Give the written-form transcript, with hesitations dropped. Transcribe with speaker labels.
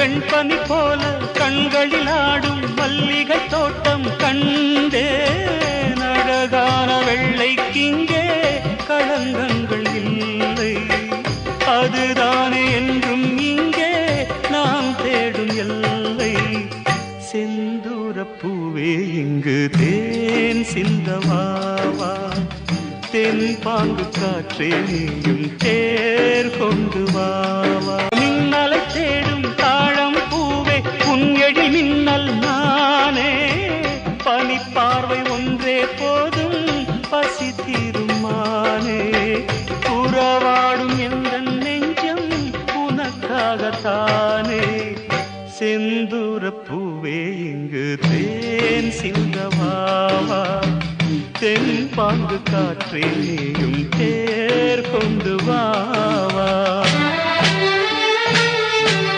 Speaker 1: வெண்பனி போல கண்களில் ஆடும் மல்லிகை தோட்டம் கண்டே அழகான வெள்ளைக்கிங்கே களங்கங்கள் இல்லை அதுதானே என்றும் இங்கே நாம் தேடும் எல்லை செந்தூரப் பூவே இங்கு தேன் சிந்தவாவா தென் பாங்கு காற்றே நீயும் தேர் கொண்டு வாவா மின்னலை தேடும் தாழம் பூவே உன்எழில் மின்னல் நானே பனிப்பார்வை ஒன்றே போதும் பசி தீரும் மானே உறவாடும் எந்த நெஞ்சம் உனக்காகத்தானே செந்தூரப் பூவே இங்கு தேன் சிந்தவாவா தென் பாங்கு காற்றே நீயும் தேர் கொண்டு வா